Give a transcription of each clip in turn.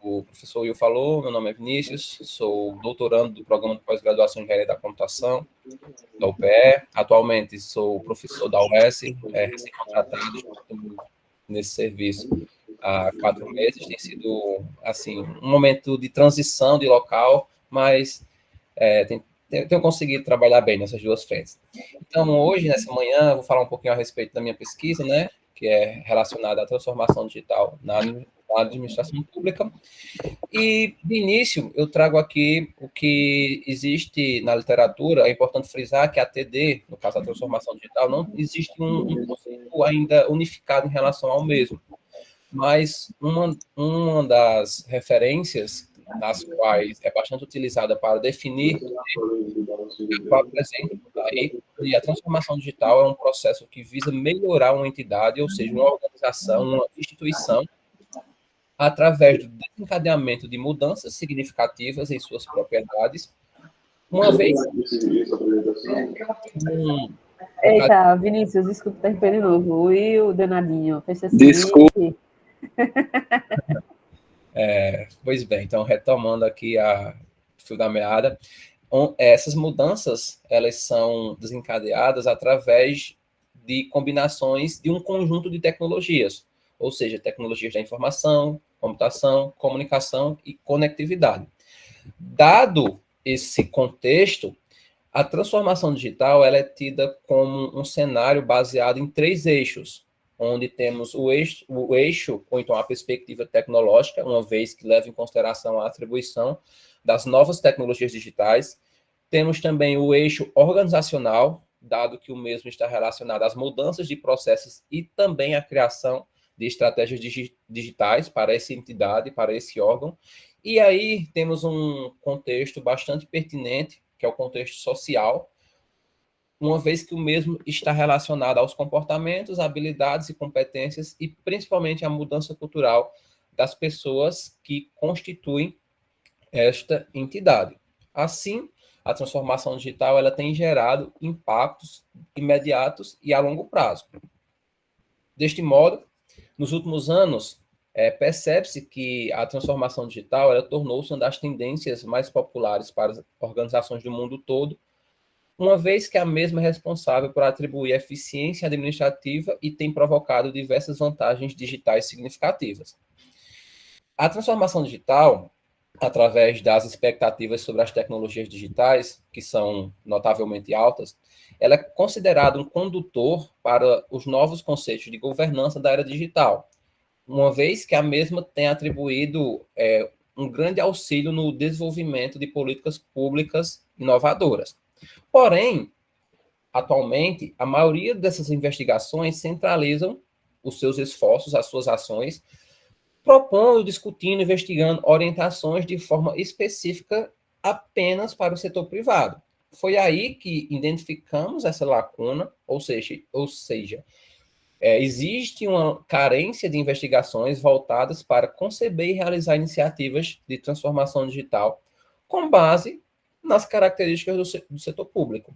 o professor Will falou, meu nome é Vinícius, sou doutorando do Programa de Pós-Graduação em Engenharia da Computação, da UPE. Atualmente sou professor da UES, recém-contratado, estou nesse serviço há 4 meses. Tem sido, assim, um momento de transição de local, mas tenho conseguido trabalhar bem nessas duas frentes. Então, hoje, nessa manhã, vou falar um pouquinho a respeito da minha pesquisa, né, que é relacionada à transformação digital na administração pública. E, de início, eu trago aqui o que existe na literatura. É importante frisar que a TD, no caso, a transformação digital, não existe um conceito ainda unificado em relação ao mesmo. Mas uma das referências nas quais é bastante utilizada para definir, eu apresento aí, e a transformação digital é um processo que visa melhorar uma entidade, ou seja, uma organização, uma instituição, através do desencadeamento de mudanças significativas em suas propriedades, uma vez... Eita, Vinícius, desculpa interromper de novo. Will, danadinho, fecha assim. Desculpa. Pois bem, então, retomando aqui a fio da meada, essas mudanças, elas são desencadeadas através de combinações de um conjunto de tecnologias, ou seja, tecnologias da informação, computação, comunicação e conectividade. Dado esse contexto, a transformação digital ela é tida como um cenário baseado em 3 eixos, onde temos o eixo, ou então a perspectiva tecnológica, uma vez que leva em consideração a atribuição das novas tecnologias digitais. Temos também o eixo organizacional, dado que o mesmo está relacionado às mudanças de processos e também à criação de estratégias digitais para essa entidade, para esse órgão. E aí temos um contexto bastante pertinente, que é o contexto social, uma vez que o mesmo está relacionado aos comportamentos, habilidades e competências e principalmente à mudança cultural das pessoas que constituem esta entidade. Assim, a transformação digital ela tem gerado impactos imediatos e a longo prazo. Deste modo, nos últimos anos, percebe-se que a transformação digital ela tornou-se uma das tendências mais populares para as organizações do mundo todo, uma vez que a mesma é responsável por atribuir eficiência administrativa e tem provocado diversas vantagens digitais significativas. A transformação digital, através das expectativas sobre as tecnologias digitais, que são notavelmente altas, ela é considerada um condutor para os novos conceitos de governança da era digital, uma vez que a mesma tem atribuído um grande auxílio no desenvolvimento de políticas públicas inovadoras. Porém, atualmente, a maioria dessas investigações centralizam os seus esforços, as suas ações, propondo, discutindo, investigando orientações de forma específica apenas para o setor privado. Foi aí que identificamos essa lacuna, ou seja, existe uma carência de investigações voltadas para conceber e realizar iniciativas de transformação digital com base nas características do setor público.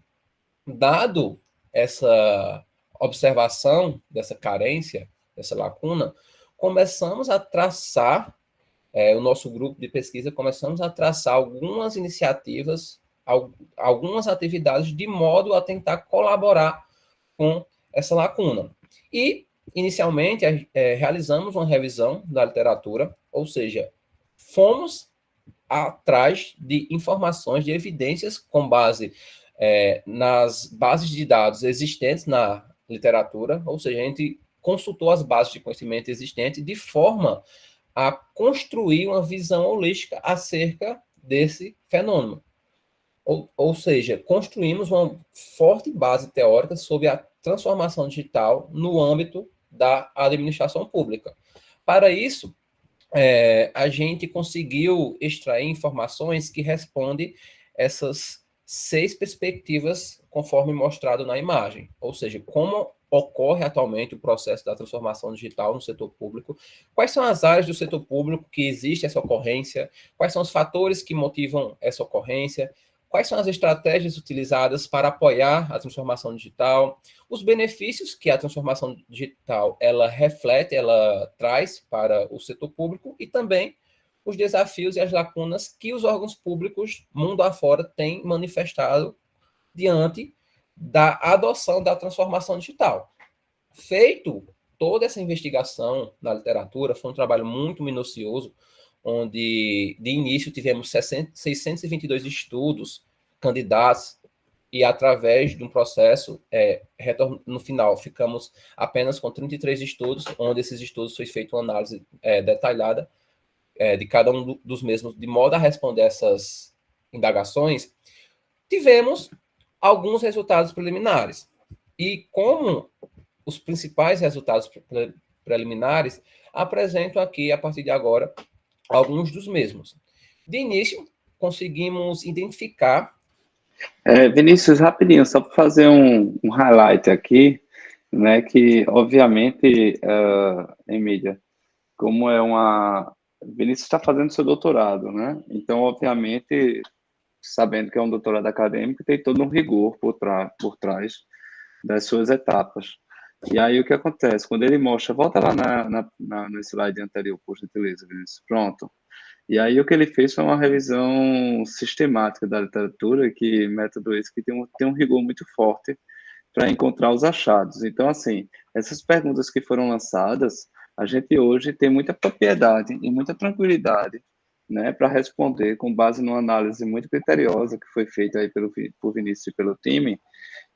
Dado essa observação dessa carência, dessa lacuna, começamos a traçar, o nosso grupo de pesquisa, começamos a traçar algumas iniciativas, algumas atividades de modo a tentar colaborar com essa lacuna. E, inicialmente, realizamos uma revisão da literatura, ou seja, fomos atrás de informações, de evidências com base nas bases de dados existentes na literatura, ou seja, a gente consultou as bases de conhecimento existentes de forma a construir uma visão holística acerca desse fenômeno. Ou seja, construímos uma forte base teórica sobre a transformação digital no âmbito da administração pública. Para isso, a gente conseguiu extrair informações que respondem essas 6 perspectivas conforme mostrado na imagem, ou seja, como ocorre atualmente o processo da transformação digital no setor público, quais são as áreas do setor público que existe essa ocorrência, quais são os fatores que motivam essa ocorrência, quais são as estratégias utilizadas para apoiar a transformação digital, os benefícios que a transformação digital ela reflete, ela traz para o setor público e também os desafios e as lacunas que os órgãos públicos, mundo afora, têm manifestado diante da adoção da transformação digital. Feito toda essa investigação na literatura, foi um trabalho muito minucioso, onde de início tivemos 622 estudos, candidatos, e através de um processo, no final, ficamos apenas com 33 estudos, onde esses estudos foi feita uma análise detalhada de cada um dos mesmos, de modo a responder essas indagações. Tivemos alguns resultados preliminares. E como os principais resultados preliminares, apresentam aqui, a partir de agora, alguns dos mesmos. De início, conseguimos identificar... Vinícius, rapidinho, só para fazer um highlight aqui, né, que, obviamente, Emília, como Vinícius está fazendo seu doutorado, né? Então, obviamente, sabendo que é um doutorado acadêmico, tem todo um rigor por trás das suas etapas. E aí, o que acontece? Quando ele mostra, volta lá no slide anterior, por gentileza, Vinícius. Pronto. E aí, o que ele fez foi uma revisão sistemática da literatura, que método esse que tem um rigor muito forte para encontrar os achados. Então, assim, essas perguntas que foram lançadas, a gente hoje tem muita propriedade e muita tranquilidade, né, para responder com base numa análise muito criteriosa que foi feita aí por Vinícius e pelo time,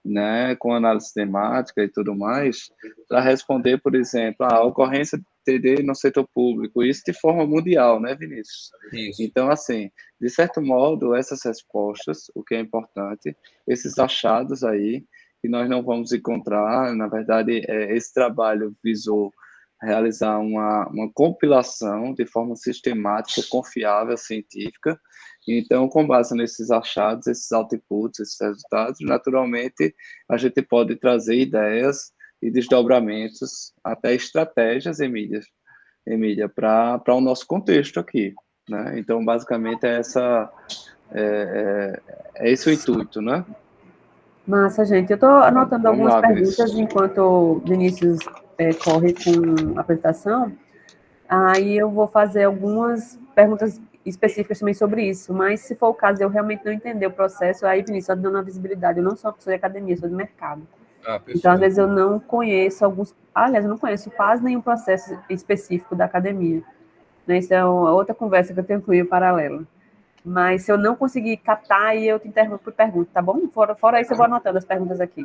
né, com análise temática e tudo mais, para responder, por exemplo, a ocorrência de TD no setor público, isso de forma mundial, né, Vinícius? Isso. Então, assim, de certo modo, essas respostas, o que é importante, esses achados aí, que nós não vamos encontrar, na verdade, esse trabalho visou realizar uma compilação de forma sistemática, confiável, científica. Então, com base nesses achados, esses outputs, esses resultados, naturalmente, a gente pode trazer ideias e desdobramentos, até estratégias, Emília, para o nosso contexto aqui, né? Então, basicamente, é esse o intuito, né? Massa, gente. Eu estou anotando Vamos algumas lá, perguntas Vinícius. enquanto o Vinícius corre com a apresentação. Aí eu vou fazer algumas perguntas específicas também sobre isso, mas se for o caso, eu realmente não entender o processo, aí, Vinícius, só dando uma visibilidade, eu não sou uma pessoa de academia, sou de mercado. Então, às vezes, eu não conheço aliás, eu não conheço quase nenhum processo específico da academia. Né? Isso é outra conversa que eu tenho com o paralelo. Mas se eu não conseguir captar, aí eu te interrompo e pergunto, tá bom? Fora isso, eu vou anotando as perguntas aqui.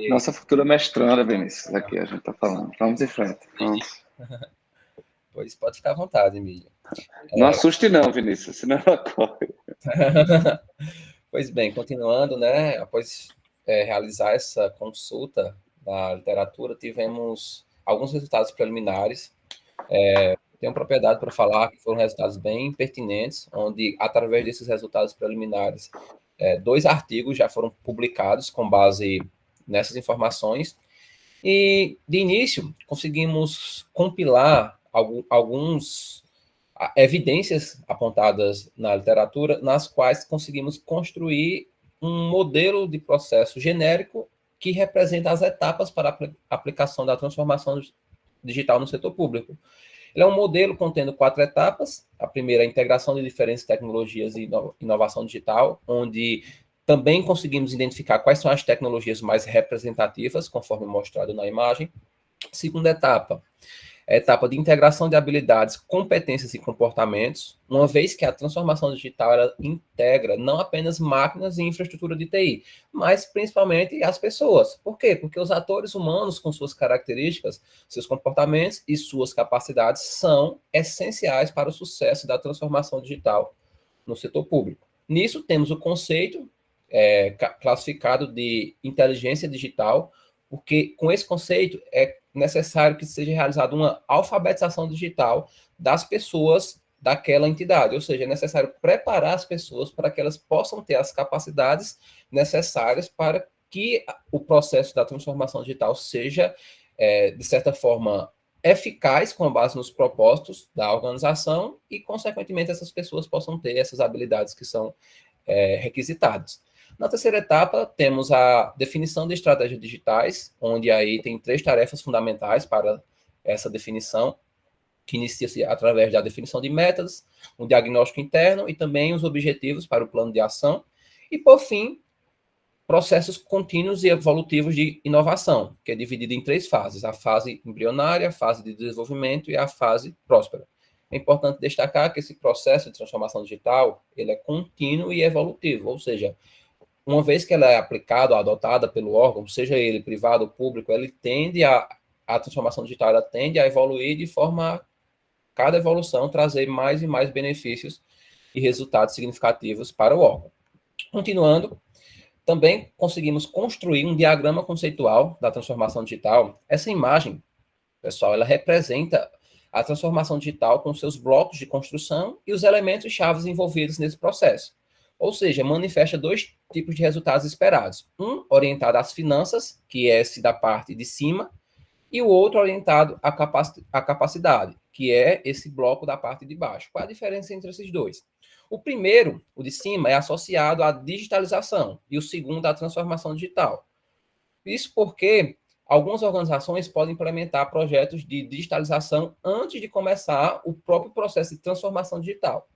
Nossa futura mestranda, Vinícius, aqui a gente está falando. Vamos em frente. Vamos. Pois pode ficar à vontade, Emília. Não assuste não, Vinícius, senão ela corre. Pois bem, continuando, né? Após realizar essa consulta da literatura, tivemos alguns resultados preliminares. Tenho propriedade para falar que foram resultados bem pertinentes, onde, através desses resultados preliminares, 2 artigos já foram publicados com base nessas informações. E, de início, conseguimos compilar alguns evidências apontadas na literatura, nas quais conseguimos construir um modelo de processo genérico que representa as etapas para a aplicação da transformação digital no setor público. Ele é um modelo contendo 4 etapas. A primeira é a integração de diferentes tecnologias e inovação digital, onde também conseguimos identificar quais são as tecnologias mais representativas, conforme mostrado na imagem. Segunda etapa, a etapa de integração de habilidades, competências e comportamentos, uma vez que a transformação digital ela integra não apenas máquinas e infraestrutura de TI, mas principalmente as pessoas. Por quê? Porque os atores humanos, com suas características, seus comportamentos e suas capacidades, são essenciais para o sucesso da transformação digital no setor público. Nisso, temos o conceito classificado de inteligência digital, porque com esse conceito é necessário que seja realizada uma alfabetização digital das pessoas daquela entidade, ou seja, é necessário preparar as pessoas para que elas possam ter as capacidades necessárias para que o processo da transformação digital seja, de certa forma, eficaz com base nos propósitos da organização e, consequentemente, essas pessoas possam ter essas habilidades que são requisitadas. Na terceira etapa, temos a definição de estratégias digitais, onde aí tem 3 tarefas fundamentais para essa definição, que inicia-se através da definição de metas, um diagnóstico interno e também os objetivos para o plano de ação. E, por fim, processos contínuos e evolutivos de inovação, que é dividido em 3 fases: a fase embrionária, a fase de desenvolvimento e a fase próspera. É importante destacar que esse processo de transformação digital, ele é contínuo e evolutivo, ou seja, uma vez que ela é aplicada ou adotada pelo órgão, seja ele privado ou público, a transformação digital ela tende a evoluir de forma a cada evolução trazer mais e mais benefícios e resultados significativos para o órgão. Continuando, também conseguimos construir um diagrama conceitual da transformação digital. Essa imagem, pessoal, ela representa a transformação digital com seus blocos de construção e os elementos chaves envolvidos nesse processo. Ou seja, manifesta 2 tipos de resultados esperados. Um orientado às finanças, que é esse da parte de cima, e o outro orientado à capacidade, que é esse bloco da parte de baixo. Qual é a diferença entre esses 2? O primeiro, o de cima, é associado à digitalização, e o segundo à transformação digital. Isso porque algumas organizações podem implementar projetos de digitalização antes de começar o próprio processo de transformação digital.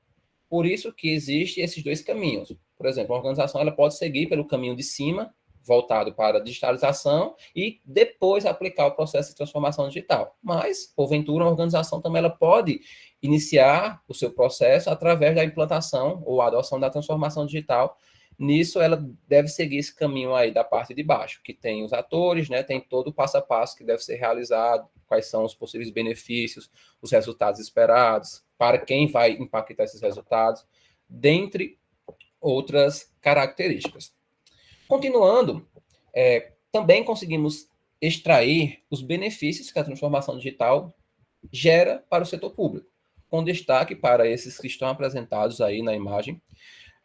Por isso que existem esses 2 caminhos. Por exemplo, uma organização ela pode seguir pelo caminho de cima, voltado para a digitalização, e depois aplicar o processo de transformação digital. Mas, porventura, uma organização também ela pode iniciar o seu processo através da implantação ou adoção da transformação digital. Nisso, ela deve seguir esse caminho aí da parte de baixo, que tem os atores, né, tem todo o passo a passo que deve ser realizado, quais são os possíveis benefícios, os resultados esperados, para quem vai impactar esses resultados, dentre outras características. Continuando, também conseguimos extrair os benefícios que a transformação digital gera para o setor público, com destaque para esses que estão apresentados aí na imagem,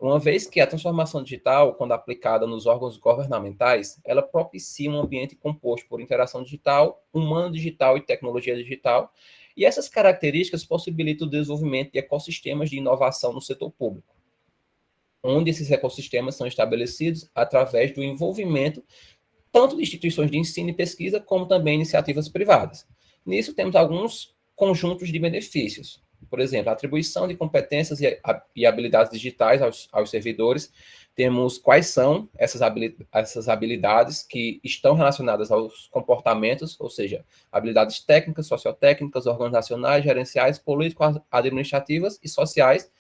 uma vez que a transformação digital, quando aplicada nos órgãos governamentais, ela propicia um ambiente composto por interação digital, humano digital e tecnologia digital, e essas características possibilitam o desenvolvimento de ecossistemas de inovação no setor público, onde esses ecossistemas são estabelecidos através do envolvimento tanto de instituições de ensino e pesquisa, como também iniciativas privadas. Nisso, temos alguns conjuntos de benefícios. Por exemplo, a atribuição de competências e habilidades digitais aos servidores. Temos quais são essas habilidades que estão relacionadas aos comportamentos, ou seja, habilidades técnicas, sociotécnicas, organizacionais, gerenciais, políticas, administrativas e sociais.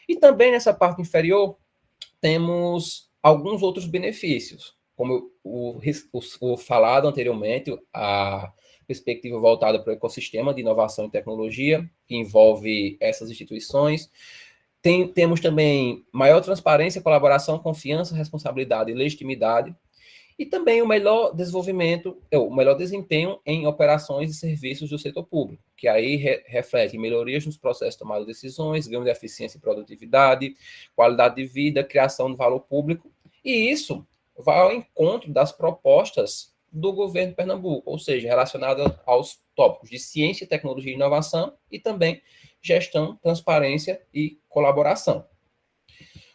E também nessa parte inferior, temos alguns outros benefícios, como o falado anteriormente, a perspectiva voltada para o ecossistema de inovação e tecnologia, que envolve essas instituições. Temos também maior transparência, colaboração, confiança, responsabilidade e legitimidade, e também o melhor desenvolvimento, o melhor desempenho em operações e serviços do setor público, que aí reflete melhorias nos processos de tomada de decisões, ganho de eficiência e produtividade, qualidade de vida, criação de valor público, e isso vai ao encontro das propostas do governo de Pernambuco, ou seja, relacionada aos tópicos de ciência, tecnologia e inovação, e também gestão, transparência e colaboração.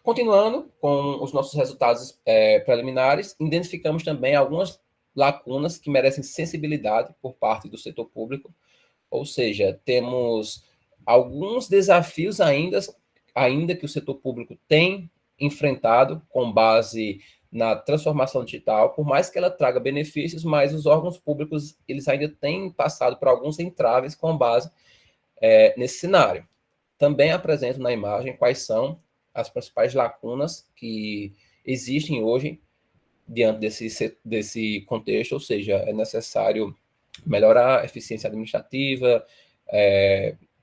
Continuando com os nossos resultados preliminares, identificamos também algumas lacunas que merecem sensibilidade por parte do setor público, ou seja, temos alguns desafios ainda que o setor público tem enfrentado com base na transformação digital, por mais que ela traga benefícios, mas os órgãos públicos eles ainda têm passado por alguns entraves com base nesse cenário. Também apresento na imagem quais são as principais lacunas que existem hoje diante desse contexto, ou seja, é necessário melhorar a eficiência administrativa,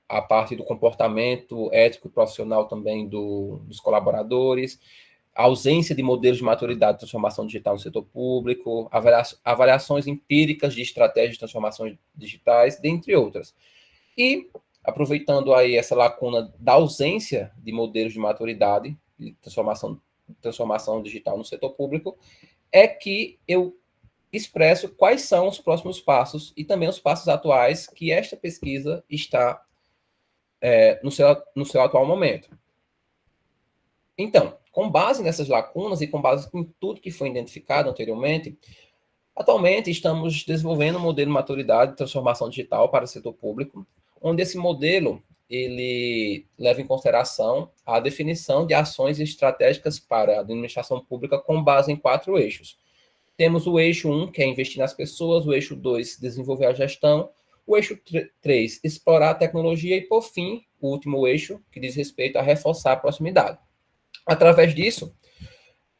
a parte do comportamento ético e profissional também dos colaboradores, a ausência de modelos de maturidade de transformação digital no setor público, avaliações empíricas de estratégias de transformações digitais, dentre outras. E, aproveitando aí essa lacuna da ausência de modelos de maturidade de transformação digital no setor público, é que eu expresso quais são os próximos passos e também os passos atuais que esta pesquisa está no seu atual momento. Então, Com base nessas lacunas e com base em tudo que foi identificado anteriormente, atualmente estamos desenvolvendo um modelo de maturidade de transformação digital para o setor público, onde esse modelo ele leva em consideração a definição de ações estratégicas para a administração pública com base em 4 eixos. Temos o eixo 1, que é investir nas pessoas, o eixo 2, desenvolver a gestão, o eixo 3, explorar a tecnologia e, por fim, o último eixo, que diz respeito a reforçar a proximidade. Através disso,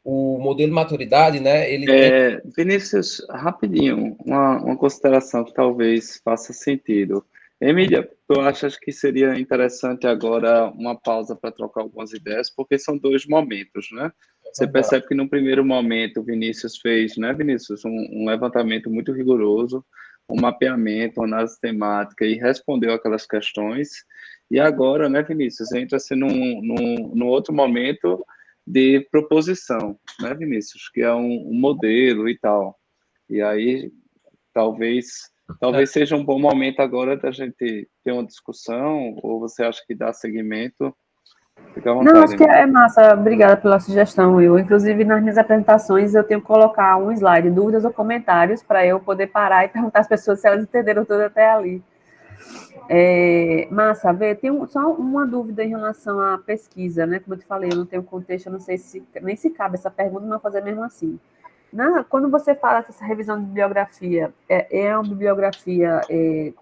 o modelo de maturidade, né, ele tem... Vinícius, rapidinho, uma consideração que talvez faça sentido. Emília, tu achas que seria interessante agora uma pausa para trocar algumas ideias? Porque são 2 momentos, né? Você percebe que no primeiro momento o Vinícius fez, né, Vinícius, um levantamento muito rigoroso, um mapeamento, uma análise temática e respondeu aquelas questões. E agora, né, Vinícius, entra-se num outro momento de proposição, né, Vinícius, que é um modelo e tal. E aí, talvez seja um bom momento agora da gente ter uma discussão, ou você acha que dá seguimento? Fica à vontade. Não, acho que é massa. Obrigada pela sugestão, Will. Inclusive, nas minhas apresentações, eu tenho que colocar um slide, dúvidas ou comentários, para eu poder parar e perguntar às pessoas se elas entenderam tudo até ali. Massa, Vê, só uma dúvida em relação à pesquisa, né? Como eu te falei, eu não tenho contexto, eu não sei se nem se cabe essa pergunta, mas vou fazer mesmo assim. Quando você fala dessa revisão de bibliografia, é uma bibliografia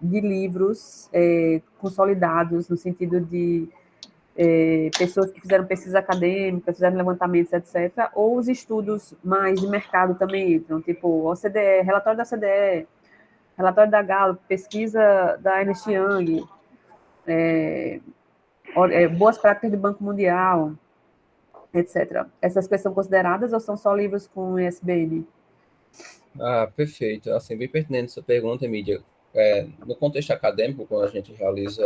de livros consolidados, no sentido de pessoas que fizeram pesquisa acadêmica, fizeram levantamentos, etc., ou os estudos mais de mercado também entram, tipo OCDE, relatório da OCDE, relatório da Gallup, pesquisa da Ernst Young, boas práticas do Banco Mundial, etc. Essas coisas são consideradas ou são só livros com ISBN? Perfeito. Assim, bem pertinente essa pergunta, Emília. No contexto acadêmico, quando a gente realiza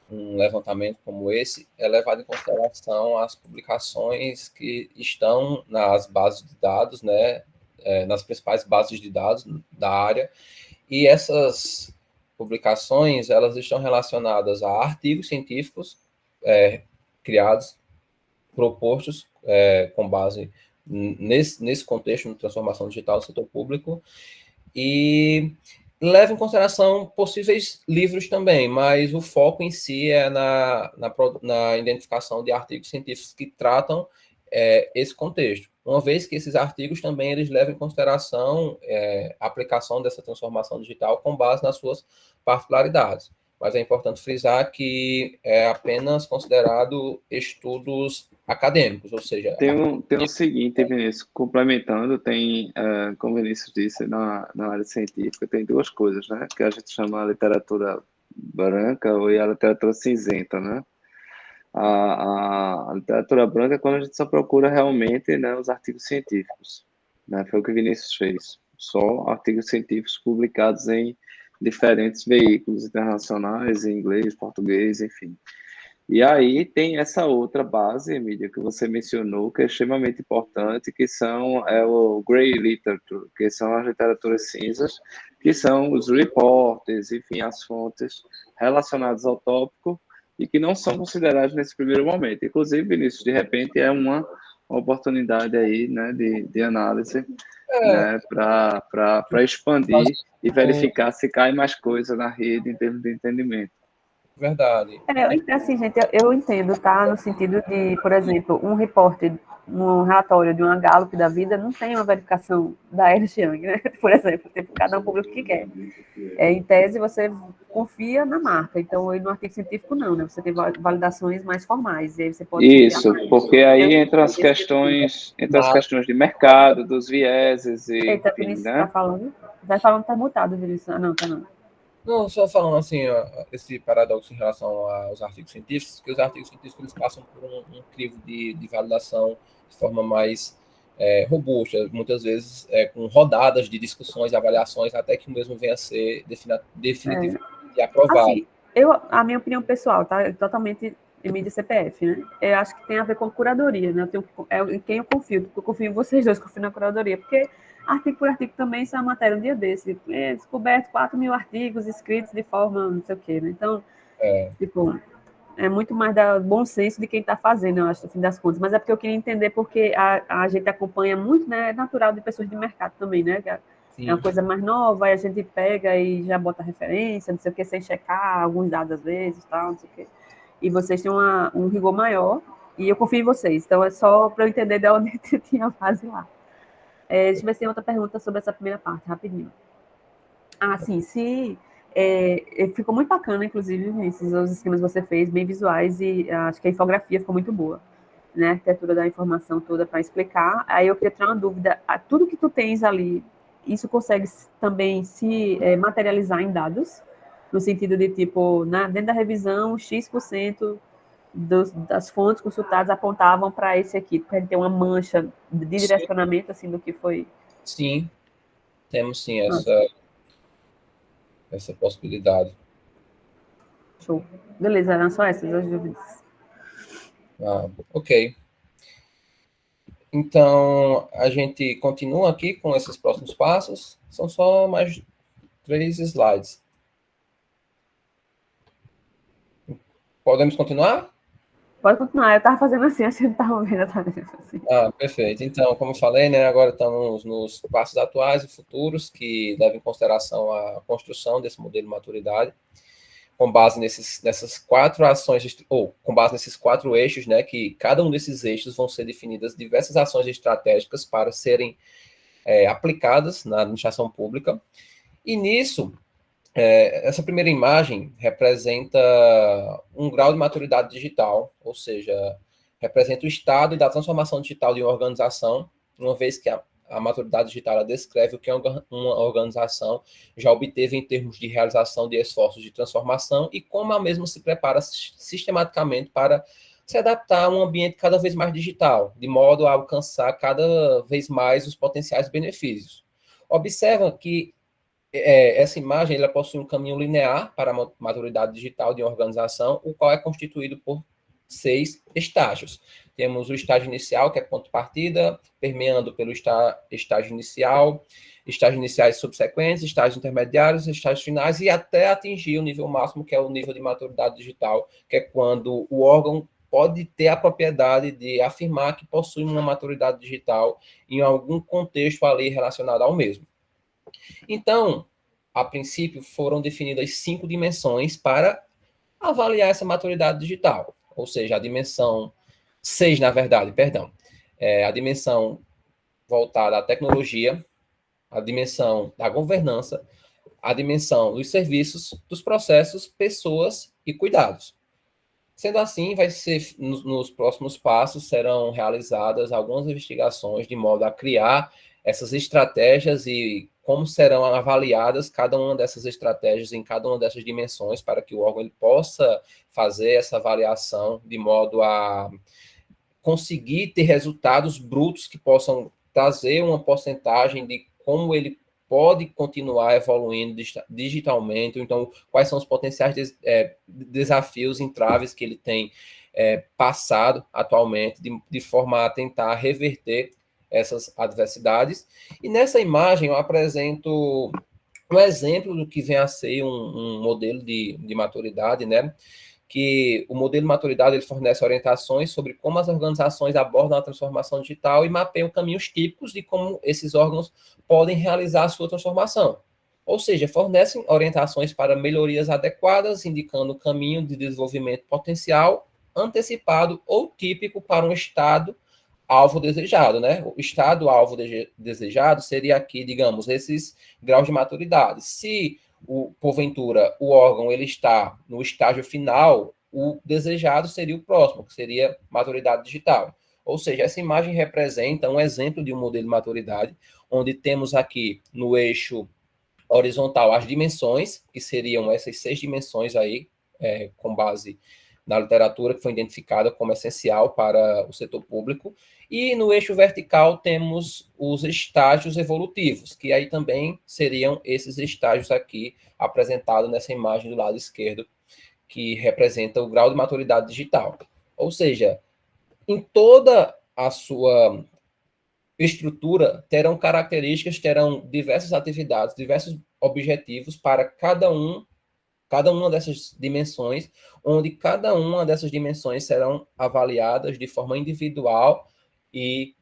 um levantamento como esse, é levado em consideração as publicações que estão nas bases de dados, né, nas principais bases de dados da área, e essas publicações, elas estão relacionadas a artigos científicos criados, propostos com base nesse contexto de transformação digital do setor público, e leva em consideração possíveis livros também, mas o foco em si é na identificação de artigos científicos que tratam esse contexto, uma vez que esses artigos também eles levam em consideração a aplicação dessa transformação digital com base nas suas particularidades. Mas é importante frisar que é apenas considerado estudos acadêmicos, ou seja... Tem o seguinte, Vinícius, complementando, como o Vinícius disse, na área científica, tem 2 coisas, né? Que a gente chama a literatura branca ou a literatura cinzenta, né? A literatura branca é quando a gente só procura realmente, né, os artigos científicos, né? Foi o que o Vinícius fez. Só artigos científicos publicados em diferentes veículos internacionais, em inglês, português, enfim. E aí tem essa outra base, Emília, que você mencionou, que é extremamente importante, que o Grey Literature, que são as literaturas cinzas, que são os reportes, enfim, as fontes relacionadas ao tópico e que não são consideradas nesse primeiro momento. Inclusive, Vinícius, de repente é uma oportunidade aí, né, de análise, né, para expandir e verificar se cai mais coisa na rede em termos de entendimento. Verdade. Assim, gente, eu entendo, tá? No sentido de, por exemplo, um repórter, um relatório de uma Gallup da vida não tem uma verificação da Ernst Young, né? Por exemplo, tipo, cada um publica o que quer. Em tese, você confia na marca. Então, no artigo científico, não, né? Você tem validações mais formais. E aí você pode Isso, porque aí entra as questões de mercado, dos vieses e... Eita, Vinícius, né? Tá falando? Vai falando, tá mutado, Vinícius. Não, tá não. Não, só falando assim, esse paradoxo em relação aos artigos científicos, que os artigos científicos eles passam por um crivo de validação de forma mais robusta, muitas vezes com rodadas de discussões e avaliações, até que o mesmo venha a ser definitivamente aprovado. Assim, a minha opinião pessoal, tá? Totalmente em mídia CPF, né? Eu acho que tem a ver com curadoria, né? Em quem eu confio, porque eu confio em vocês dois, confio na curadoria, porque artigo por artigo também, isso é uma matéria um dia desse. Descoberto 4.000 artigos escritos de forma não sei o quê, né? Então, tipo, É muito mais da bom senso de quem está fazendo, eu acho, no fim das contas. Mas é porque eu queria entender, porque a gente acompanha muito, né? É natural de pessoas de mercado também, né? É Sim, uma coisa mais nova, aí a gente pega e já bota referência, não sei o que, sem checar alguns dados às vezes, tal, não sei o que. E vocês têm um rigor maior, e eu confio em vocês. Então é só para eu entender de onde tinha a base lá. Deixa eu ver se tem outra pergunta sobre essa primeira parte, rapidinho. Ah, sim, se ficou muito bacana, inclusive, Vinícius, os esquemas que você fez, bem visuais, e acho que a infografia ficou muito boa, né? A arquitetura da informação toda para explicar. Aí eu queria tirar uma dúvida: tudo que tu tens ali, isso consegue também se materializar em dados? No sentido de, tipo, dentro da revisão, X% das fontes consultadas apontavam para esse aqui, para ele ter uma mancha de sim, direcionamento, assim, do que foi. sim, temos sim Nossa, essa possibilidade. show. Beleza, eram só essas as dúvidas. Ah, ok. Então, a gente continua aqui com esses próximos passos. São só mais 3 slides. Podemos continuar? Pode continuar, eu estava fazendo assim, achei que não estava vendo a tarefa. Assim. Ah, perfeito. Então, como eu falei, né, agora estamos nos passos atuais e futuros que levam em consideração a construção desse modelo de maturidade, com base nessas 4 ações, ou com base nesses 4 eixos, né, que cada um desses eixos vão ser definidas diversas ações estratégicas para serem aplicadas na administração pública. E nisso, essa primeira imagem representa um grau de maturidade digital, ou seja, representa o estado da transformação digital de uma organização, uma vez que a maturidade digital ela descreve o que uma organização já obteve em termos de realização de esforços de transformação e como a mesma se prepara sistematicamente para se adaptar a um ambiente cada vez mais digital, de modo a alcançar cada vez mais os potenciais benefícios. Observa que essa imagem ela possui um caminho linear para a maturidade digital de uma organização, o qual é constituído por 6 estágios. Temos o estágio inicial, que é ponto de partida, permeando pelo estágio inicial, estágios iniciais subsequentes, estágios intermediários, estágios finais, e até atingir o nível máximo, que é o nível de maturidade digital, que é quando o órgão pode ter a propriedade de afirmar que possui uma maturidade digital em algum contexto ali relacionado ao mesmo. Então, a princípio, foram definidas 5 dimensões para avaliar essa maturidade digital, ou seja, a dimensão 6, na verdade, perdão, a dimensão voltada à tecnologia, a dimensão da governança, a dimensão dos serviços, dos processos, pessoas e cuidados. Sendo assim, vai ser nos próximos passos serão realizadas algumas investigações de modo a criar essas estratégias e como serão avaliadas cada uma dessas estratégias em cada uma dessas dimensões para que o órgão ele possa fazer essa avaliação de modo a conseguir ter resultados brutos que possam trazer uma porcentagem de como ele pode continuar evoluindo digitalmente, então quais são os potenciais desafios, entraves que ele tem passado atualmente, de forma a tentar reverter essas adversidades. E nessa imagem eu apresento um exemplo do que vem a ser um modelo de maturidade, né? Que o modelo de maturidade ele fornece orientações sobre como as organizações abordam a transformação digital e mapeiam caminhos típicos de como esses órgãos podem realizar a sua transformação. Ou seja, fornecem orientações para melhorias adequadas, indicando o caminho de desenvolvimento potencial, antecipado ou típico para um estado alvo desejado, né? O estado alvo desejado seria aqui, digamos, esses graus de maturidade. Se porventura o órgão ele está no estágio final, o desejado seria o próximo, que seria maturidade digital. Ou seja, essa imagem representa um exemplo de um modelo de maturidade, onde temos aqui no eixo horizontal as dimensões, que seriam essas 6 dimensões aí, com base na literatura que foi identificada como essencial para o setor público, e no eixo vertical temos os estágios evolutivos, que aí também seriam esses estágios aqui apresentados nessa imagem do lado esquerdo, que representa o grau de maturidade digital. Ou seja, em toda a sua estrutura terão características, terão diversas atividades, diversos objetivos para cada um cada uma dessas dimensões, onde cada uma dessas dimensões serão avaliadas de forma individual e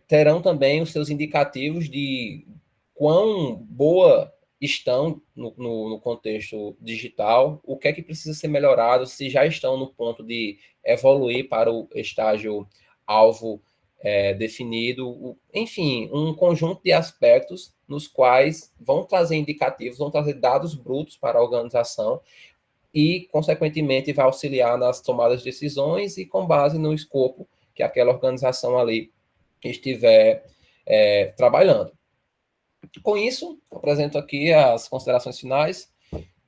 terão também os seus indicativos de quão boa estão no contexto digital, o que é que precisa ser melhorado, se já estão no ponto de evoluir para o estágio alvo definido, enfim, um conjunto de aspectos nos quais vão trazer indicativos, vão trazer dados brutos para a organização e, consequentemente, vai auxiliar nas tomadas de decisões e com base no escopo que aquela organização ali estiver trabalhando. Com isso, apresento aqui as considerações finais,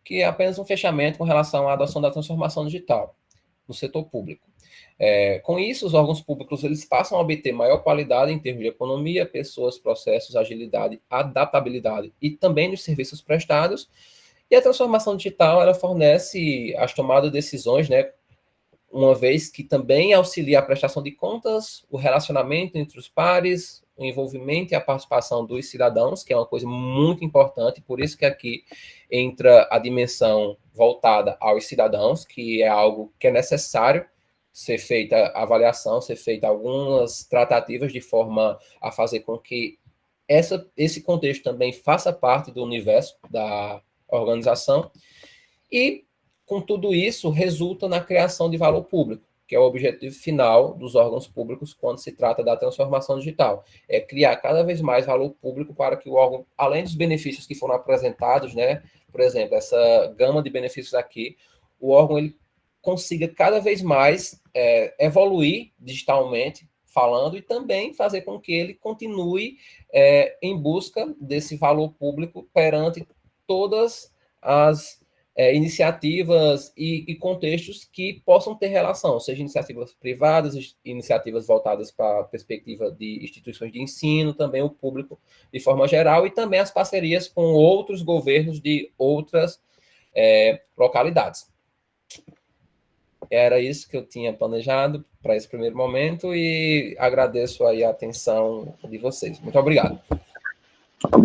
que é apenas um fechamento com relação à adoção da transformação digital no setor público. Com isso, os órgãos públicos eles passam a obter maior qualidade em termos de economia, pessoas, processos, agilidade, adaptabilidade e também nos serviços prestados. E a transformação digital ela fornece as tomadas de decisões, né, uma vez que também auxilia a prestação de contas, o relacionamento entre os pares, o envolvimento e a participação dos cidadãos, que é uma coisa muito importante, por isso que aqui entra a dimensão voltada aos cidadãos, que é algo que é necessário ser feita a avaliação, ser feita algumas tratativas de forma a fazer com que esse contexto também faça parte do universo da organização. E, com tudo isso, resulta na criação de valor público, que é o objetivo final dos órgãos públicos quando se trata da transformação digital. É criar cada vez mais valor público para que o órgão, além dos benefícios que foram apresentados, né, por exemplo, essa gama de benefícios aqui, o órgão ele consiga cada vez mais evoluir digitalmente, falando, e também fazer com que ele continue em busca desse valor público perante todas as iniciativas e contextos que possam ter relação, seja iniciativas privadas, iniciativas voltadas para a perspectiva de instituições de ensino, também o público de forma geral, e também as parcerias com outros governos de outras localidades. Era isso que eu tinha planejado para esse primeiro momento e agradeço aí a atenção de vocês. Muito obrigado. Obrigado.